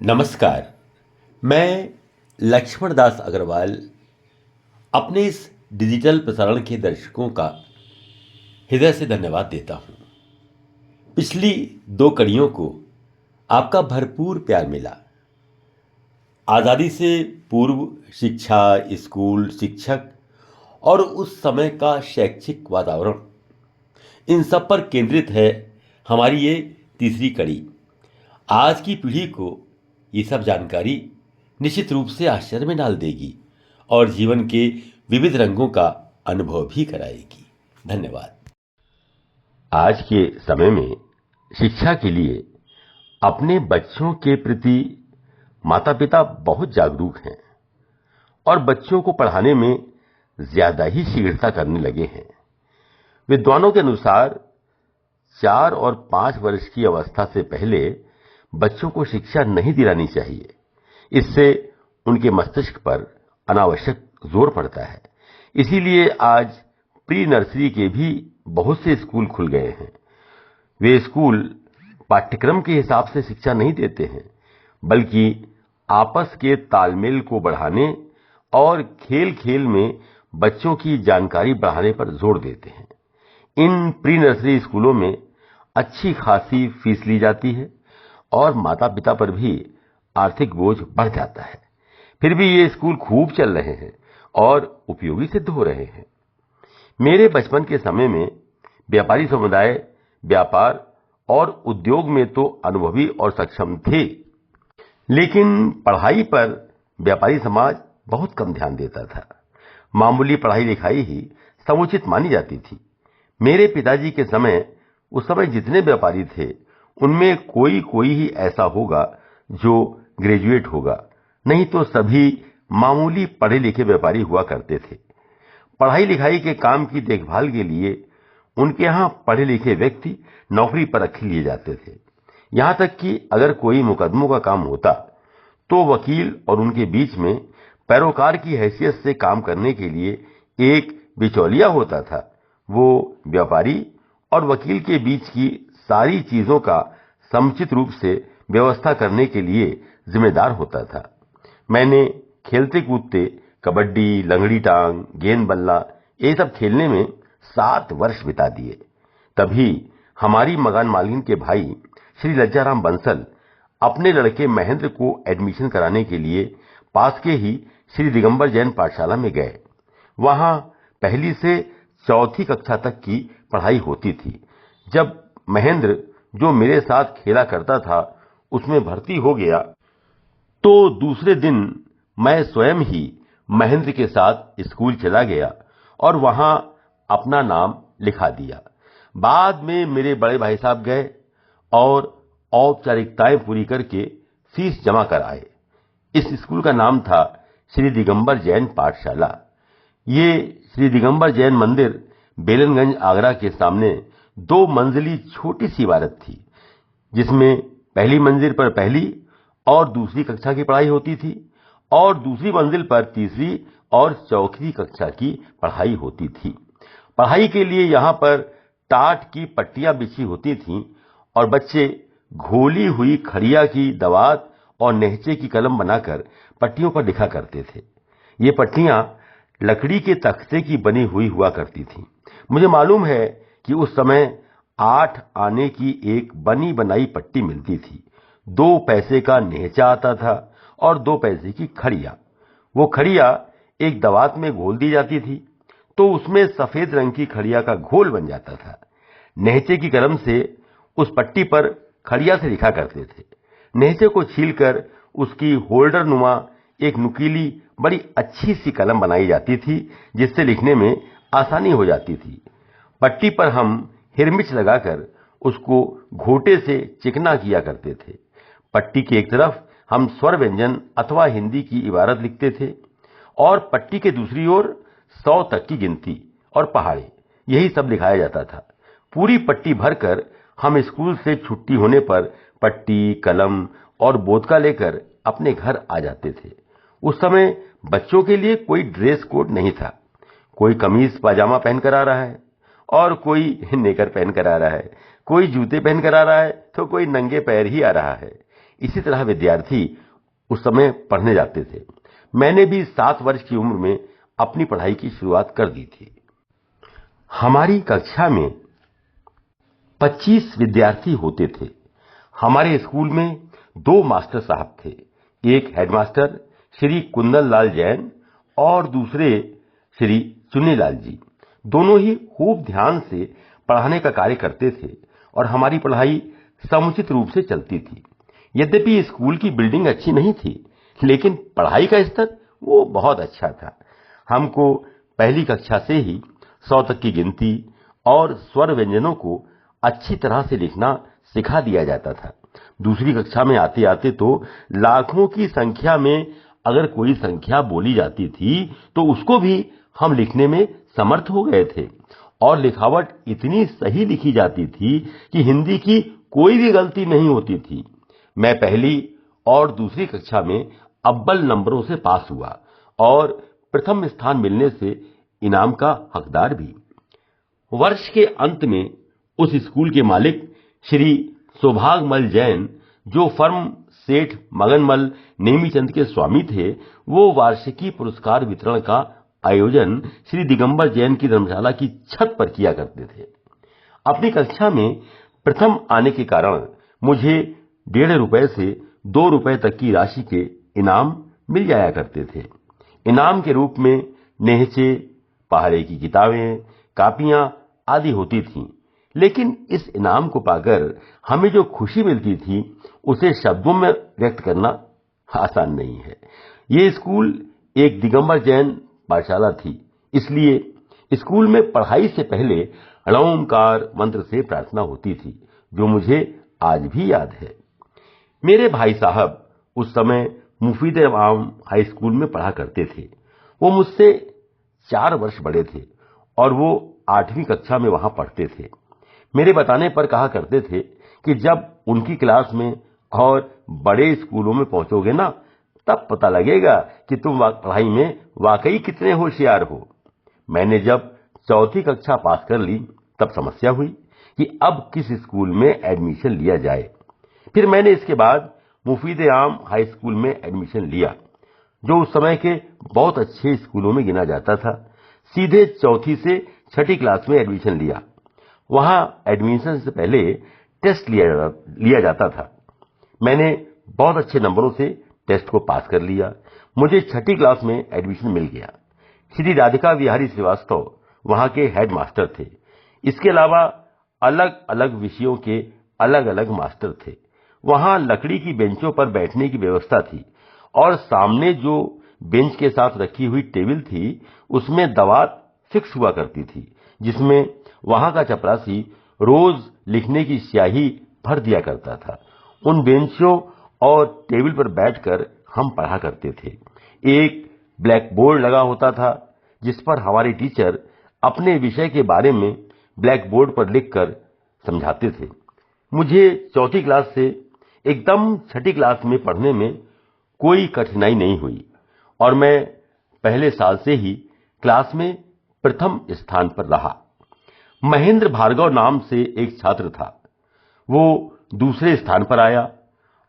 नमस्कार। मैं लक्ष्मण दास अग्रवाल अपने इस डिजिटल प्रसारण के दर्शकों का हृदय से धन्यवाद देता हूं। पिछली 2 कड़ियों को आपका भरपूर प्यार मिला। आज़ादी से पूर्व शिक्षा, स्कूल, शिक्षक और उस समय का शैक्षिक वातावरण, इन सब पर केंद्रित है हमारी ये तीसरी कड़ी। आज की पीढ़ी को ये सब जानकारी निश्चित रूप से आश्चर्य में डाल देगी और जीवन के विविध रंगों का अनुभव भी कराएगी। धन्यवाद। आज के समय में शिक्षा के लिए अपने बच्चों के प्रति माता पिता बहुत जागरूक हैं और बच्चों को पढ़ाने में ज्यादा ही शीघ्रता करने लगे हैं। विद्वानों के अनुसार 4 और 5 वर्ष की अवस्था से पहले बच्चों को शिक्षा नहीं दिलानी चाहिए। इससे उनके मस्तिष्क पर अनावश्यक जोर पड़ता है। इसीलिए आज प्री नर्सरी के भी बहुत से स्कूल खुल गए हैं। वे स्कूल पाठ्यक्रम के हिसाब से शिक्षा नहीं देते हैं, बल्कि आपस के तालमेल को बढ़ाने और खेल खेल में बच्चों की जानकारी बढ़ाने पर जोर देते हैं। इन प्री नर्सरी स्कूलों में अच्छी खासी फीस ली जाती है और माता पिता पर भी आर्थिक बोझ बढ़ जाता है। फिर भी ये स्कूल खूब चल रहे हैं और उपयोगी सिद्ध हो रहे हैं। मेरे बचपन के समय में व्यापारी समुदाय व्यापार और उद्योग में तो अनुभवी और सक्षम थे, लेकिन पढ़ाई पर व्यापारी समाज बहुत कम ध्यान देता था। मामूली पढ़ाई लिखाई ही समुचित मानी जाती थी। मेरे पिताजी के समय उस समय जितने व्यापारी थे उनमें कोई कोई ही ऐसा होगा जो ग्रेजुएट होगा, नहीं तो सभी मामूली पढ़े लिखे व्यापारी हुआ करते थे। पढ़ाई लिखाई के काम की देखभाल के लिए उनके यहां पढ़े लिखे व्यक्ति नौकरी पर रख लिए जाते थे। यहां तक कि अगर कोई मुकदमों का काम होता तो वकील और उनके बीच में पैरोकार की हैसियत से काम करने के लिए एक बिचौलिया होता था। वो व्यापारी और वकील के बीच की सारी चीजों का समुचित रूप से व्यवस्था करने के लिए जिम्मेदार होता था। मैंने खेलते कूदते कबड्डी, लंगड़ी टांग, गेंद बल्ला ये सब खेलने में 7 वर्ष बिता दिए। तभी हमारी मकान मालिन के भाई श्री लज्जाराम बंसल अपने लड़के महेंद्र को एडमिशन कराने के लिए पास के ही श्री दिगंबर जैन पाठशाला में गए। वहां पहली से चौथी कक्षा तक की पढ़ाई होती थी। जब महेंद्र, जो मेरे साथ खेला करता था, उसमें भर्ती हो गया तो दूसरे दिन मैं स्वयं ही महेंद्र के साथ स्कूल चला गया और वहां अपना नाम लिखा दिया। बाद में मेरे बड़े भाई साहब गए और औपचारिकताएं पूरी करके फीस जमा कर आए। इस स्कूल का नाम था श्री दिगंबर जैन पाठशाला। ये श्री दिगंबर जैन मंदिर बेलनगंज आगरा के सामने 2 मंजिली छोटी सी इमारत थी, जिसमें पहली मंजिल पर पहली और दूसरी कक्षा की पढ़ाई होती थी और दूसरी मंजिल पर तीसरी और चौथी कक्षा की पढ़ाई होती थी। पढ़ाई के लिए यहां पर टाट की पट्टियां बिछी होती थीं और बच्चे घोली हुई खड़िया की दवात और नेहचे की कलम बनाकर पट्टियों पर लिखा करते थे। ये पट्टियां लकड़ी के तख्ते की बनी हुई हुआ करती थीं। मुझे मालूम है कि उस समय 8 आने की एक बनी बनाई पट्टी मिलती थी। 2 पैसे का नेहचा आता था और 2 पैसे की खड़िया। वो खड़िया एक दवात में घोल दी जाती थी तो उसमें सफेद रंग की खड़िया का घोल बन जाता था। नेहचे की कलम से उस पट्टी पर खड़िया से लिखा करते थे। नेहचे को छीलकर उसकी होल्डर नुमा एक नुकीली बड़ी अच्छी सी कलम बनाई जाती थी, जिससे लिखने में आसानी हो जाती थी। पट्टी पर हम हिरमिच लगाकर उसको घोटे से चिकना किया करते थे। पट्टी की एक तरफ हम स्वर व्यंजन अथवा हिंदी की इबारत लिखते थे और पट्टी के दूसरी ओर 100 तक की गिनती और पहाड़े, यही सब लिखाया जाता था। पूरी पट्टी भरकर हम स्कूल से छुट्टी होने पर पट्टी, कलम और बोतका लेकर अपने घर आ जाते थे। उस समय बच्चों के लिए कोई ड्रेस कोड नहीं था। कोई कमीज पाजामा पहनकर आ रहा है और कोई नेकर पहनकर आ रहा है, कोई जूते पहनकर आ रहा है तो कोई नंगे पैर ही आ रहा है। इसी तरह विद्यार्थी उस समय पढ़ने जाते थे। मैंने भी 7 वर्ष की उम्र में अपनी पढ़ाई की शुरुआत कर दी थी। हमारी कक्षा में 25 विद्यार्थी होते थे। हमारे स्कूल में 2 मास्टर साहब थे, एक हेडमास्टर श्री कुंदन लाल जैन और दूसरे श्री चुन्नीलाल जी। दोनों ही खूब ध्यान से पढ़ाने का कार्य करते थे और हमारी पढ़ाई समुचित रूप से चलती थी। यद्यपि स्कूल की बिल्डिंग अच्छी नहीं थी, लेकिन पढ़ाई का स्तर वो बहुत अच्छा था। हमको पहली कक्षा से ही 100 तक की गिनती और स्वर व्यंजनों को अच्छी तरह से लिखना सिखा दिया जाता था। दूसरी कक्षा में आते आते तो लाखों की संख्या में अगर कोई संख्या बोली जाती थी तो उसको भी हम लिखने में समर्थ हो गए थे और लिखावट इतनी सही लिखी जाती थी कि हिंदी की कोई भी गलती नहीं होती थी। मैं पहली और दूसरी कक्षा में अव्वल नंबरों से पास हुआ और प्रथम स्थान मिलने से इनाम का हकदार भी। वर्ष के अंत में उस स्कूल के मालिक श्री सौभागमल जैन, जो फर्म सेठ मगनमल नेमीचंद के स्वामी थे, वो वार्षिकी पुरस्कार वितरण का आयोजन श्री दिगंबर जैन की धर्मशाला की छत पर किया करते थे। अपनी कक्षा में प्रथम आने के कारण मुझे 1.5 रुपए से 2 रुपए तक की राशि के इनाम मिल जाया करते थे। इनाम के रूप में नेहचे, पहाड़े की किताबें, कापियां आदि होती थीं। लेकिन इस इनाम को पाकर हमें जो खुशी मिलती थी उसे शब्दों में व्यक्त करना आसान नहीं है। ये स्कूल एक दिगंबर जैन पाठशाला थी, इसलिए स्कूल में पढ़ाई से पहले णौमकार मंत्र से प्रार्थना होती थी, जो मुझे आज भी याद है। मेरे भाई साहब उस समय मुफीद आम हाई स्कूल में पढ़ा करते थे। वो मुझसे 4 वर्ष बड़े थे और वो 8वीं कक्षा में वहां पढ़ते थे। मेरे बताने पर कहा करते थे कि जब उनकी क्लास में और बड़े स्कूलों में पहुंचोगे ना, तब पता लगेगा कि तुम पढ़ाई में वाकई कितने होशियार हो। मैंने जब 4थी कक्षा पास कर ली तब समस्या हुई कि अब किस स्कूल में एडमिशन लिया जाए। फिर मैंने इसके बाद मुफीद आम हाई स्कूल में एडमिशन लिया, जो उस समय के बहुत अच्छे स्कूलों में गिना जाता था। सीधे 4थी से 6ठी क्लास में एडमिशन लिया। वहां एडमिशन से पहले टेस्ट लिया जाता था। मैंने बहुत अच्छे नंबरों से टेस्ट को पास कर लिया। मुझे 6ठी क्लास में एडमिशन मिल गया। श्री राधिका विहारी श्रीवास्तव वहां के हेड मास्टर थे। इसके अलावा अलग अलग विषयों के अलग अलग मास्टर थे। वहां लकड़ी की बेंचों पर बैठने की व्यवस्था थी और सामने जो बेंच के साथ रखी हुई टेबल थी उसमें दवात फिक्स हुआ करती थी, जिसमें वहां का चपरासी रोज लिखने की स्याही भर दिया करता था। उन बेंचों और टेबल पर बैठकर हम पढ़ा करते थे। एक ब्लैक बोर्ड लगा होता था जिस पर हमारे टीचर अपने विषय के बारे में ब्लैक बोर्ड पर लिखकर समझाते थे। मुझे 4थी क्लास से एकदम 6ठी क्लास में पढ़ने में कोई कठिनाई नहीं हुई और मैं पहले साल से ही क्लास में प्रथम स्थान पर रहा। महेंद्र भार्गव नाम से एक छात्र था। वो दूसरे स्थान पर आया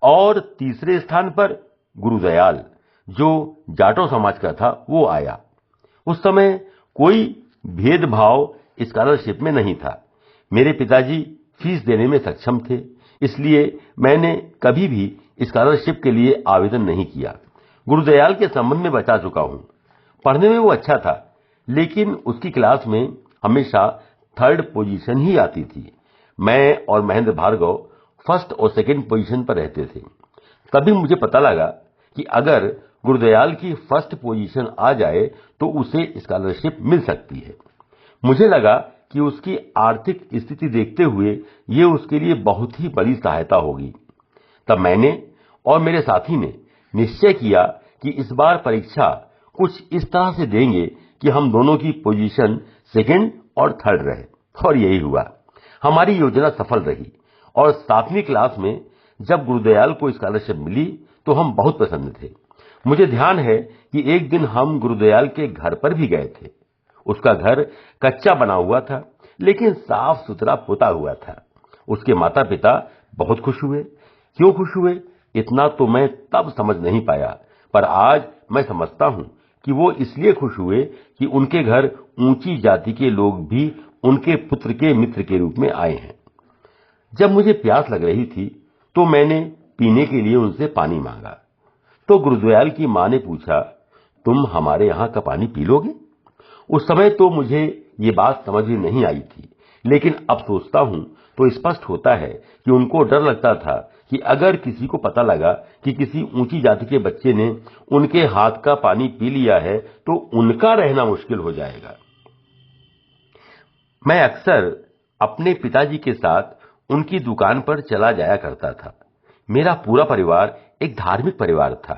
और तीसरे स्थान पर गुरुदयाल, जो जाटो समाज का था, वो आया। उस समय कोई भेदभाव स्कॉलरशिप में नहीं था। मेरे पिताजी फीस देने में सक्षम थे, इसलिए मैंने कभी भी स्कॉलरशिप के लिए आवेदन नहीं किया। गुरुदयाल के संबंध में बता चुका हूं। पढ़ने में वो अच्छा था, लेकिन उसकी क्लास में हमेशा 3rd पोजीशन ही आती थी। मैं और महेंद्र भार्गव 1st और 2nd पोजीशन पर रहते थे। तभी मुझे पता लगा कि अगर गुरुदयाल की 1st पोजीशन आ जाए तो उसे स्कॉलरशिप मिल सकती है। मुझे लगा कि उसकी आर्थिक स्थिति देखते हुए ये उसके लिए बहुत ही बड़ी सहायता होगी। तब मैंने और मेरे साथी ने निश्चय किया कि इस बार परीक्षा कुछ इस तरह से देंगे कि हम दोनों की पोजीशन 2nd और 3rd रहे, और यही हुआ। हमारी योजना सफल रही और 7वीं क्लास में जब गुरुदयाल को स्कॉलरशिप मिली तो हम बहुत प्रसन्न थे। मुझे ध्यान है कि एक दिन हम गुरुदयाल के घर पर भी गए थे। उसका घर कच्चा बना हुआ था, लेकिन साफ सुथरा पोता हुआ था। उसके माता पिता बहुत खुश हुए। क्यों खुश हुए इतना तो मैं तब समझ नहीं पाया, पर आज मैं समझता हूं कि वो इसलिए खुश हुए कि उनके घर ऊंची जाति के लोग भी उनके पुत्र के मित्र के रूप में आए हैं। जब मुझे प्यास लग रही थी तो मैंने पीने के लिए उनसे पानी मांगा, तो गुरुदयाल की मां ने पूछा, तुम हमारे यहाँ का पानी पी लोगे? उस समय तो मुझे ये बात समझ में नहीं आई थी, लेकिन अब सोचता हूं तो स्पष्ट होता है कि उनको डर लगता था कि अगर किसी को पता लगा कि किसी ऊंची जाति के बच्चे ने उनके हाथ का पानी पी लिया है तो उनका रहना मुश्किल हो जाएगा। मैं अक्सर अपने पिताजी के साथ उनकी दुकान पर चला जाया करता था। मेरा पूरा परिवार एक धार्मिक परिवार था।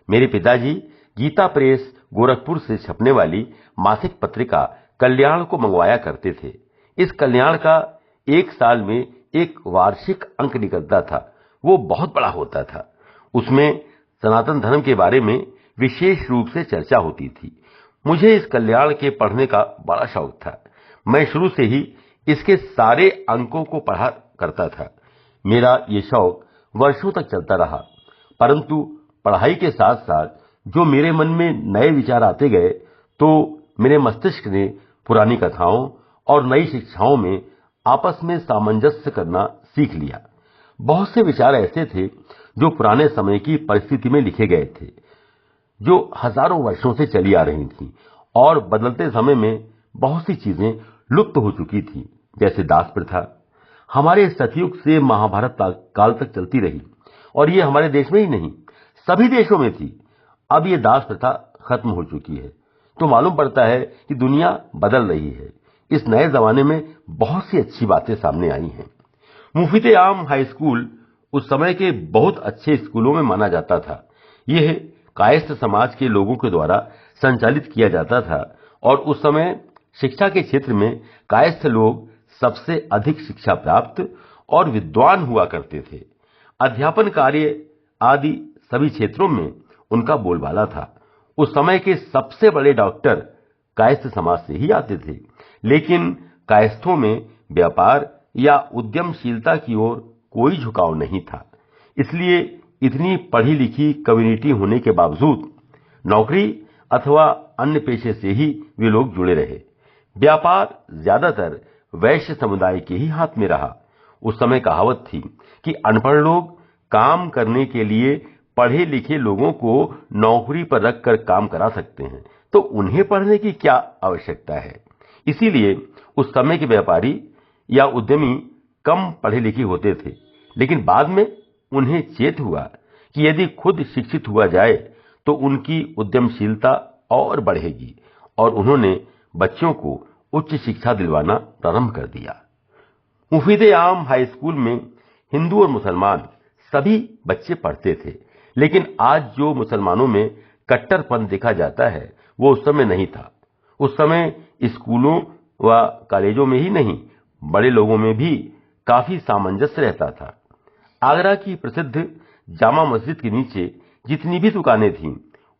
मेरे पिताजी गीता प्रेस गोरखपुर से छपने वाली मासिक पत्रिका कल्याण को मंगवाया करते थे। इस कल्याण का एक साल में एक वार्षिक अंक निकलता था। वो बहुत बड़ा होता था। उसमें सनातन धर्म के बारे में विशेष रूप से चर्चा होती थी। मुझे इस कल्याण के पढ़ने का बड़ा शौक था। मैं शुरू से ही इसके सारे अंकों को पढ़ा करता था। मेरा ये शौक वर्षों तक चलता रहा, परंतु पढ़ाई के साथ साथ जो मेरे मन में नए विचार आते गए तो मेरे मस्तिष्क ने पुरानी कथाओं और नई शिक्षाओं में आपस में सामंजस्य करना सीख लिया। बहुत से विचार ऐसे थे जो पुराने समय की परिस्थिति में लिखे गए थे, जो हजारों वर्षों से चली आ रही थी और बदलते समय में बहुत सी चीजें लुप्त हो चुकी थी, जैसे दास प्रथा हमारे सतयुग से महाभारत काल तक चलती रही और ये हमारे देश में ही नहीं सभी देशों में थी। अब ये दास प्रथा खत्म हो चुकी है, तो मालूम पड़ता है कि दुनिया बदल रही है। इस नए जमाने में बहुत सी अच्छी बातें सामने आई हैं। मुफ्ती आम हाई स्कूल उस समय के बहुत अच्छे स्कूलों में माना जाता था। यह कायस्थ समाज के लोगों के द्वारा संचालित किया जाता था और उस समय शिक्षा के क्षेत्र में कायस्थ लोग सबसे अधिक शिक्षा प्राप्त और विद्वान हुआ करते थे। अध्यापन कार्य आदि सभी क्षेत्रों में उनका बोलबाला था। उस समय के सबसे बड़े डॉक्टर कायस्थ समाज से ही आते थे, लेकिन कायस्थों में व्यापार या उद्यमशीलता की ओर कोई झुकाव नहीं था। इसलिए इतनी पढ़ी लिखी कम्युनिटी होने के बावजूद नौकरी अथवा अन्य पेशे से ही वे लोग जुड़े रहे। व्यापार ज्यादातर वैश्य समुदाय के ही हाथ में रहा। उस समय कहावत थी कि अनपढ़ लोग काम करने के लिए पढ़े लिखे लोगों को नौकरी पर रखकर काम करा सकते हैं, तो उन्हें पढ़ने की क्या आवश्यकता है। इसीलिए उस समय के व्यापारी या उद्यमी कम पढ़े लिखे होते थे, लेकिन बाद में उन्हें चेत हुआ कि यदि खुद शिक्षित हुआ जाए तो उनकी उद्यमशीलता और बढ़ेगी और उन्होंने बच्चों को उच्च शिक्षा दिलवाना प्रारंभ कर दिया। मुफ्ती आम हाई स्कूल में हिंदू और मुसलमान सभी बच्चे पढ़ते थे, लेकिन आज जो मुसलमानों में कट्टरपन देखा जाता है वो उस समय नहीं था। उस समय स्कूलों व कॉलेजों में ही नहीं, बड़े लोगों में भी काफी सामंजस्य रहता था। आगरा की प्रसिद्ध जामा मस्जिद के नीचे जितनी भी दुकानें थीं,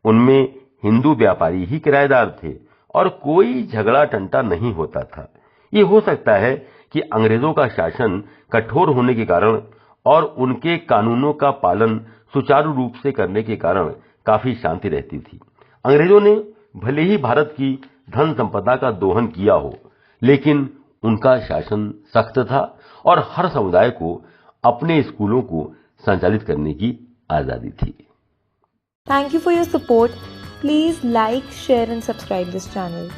उनमें हिंदू व्यापारी ही किराएदार थे और कोई झगड़ा टंटा नहीं होता था। ये हो सकता है कि अंग्रेजों का शासन कठोर होने के कारण और उनके कानूनों का पालन सुचारू रूप से करने के कारण काफी शांति रहती थी। अंग्रेजों ने भले ही भारत की धन संपदा का दोहन किया हो, लेकिन उनका शासन सख्त था और हर समुदाय को अपने स्कूलों को संचालित करने की आजादी थी। Thank you for your support. Please like, share and subscribe this channel.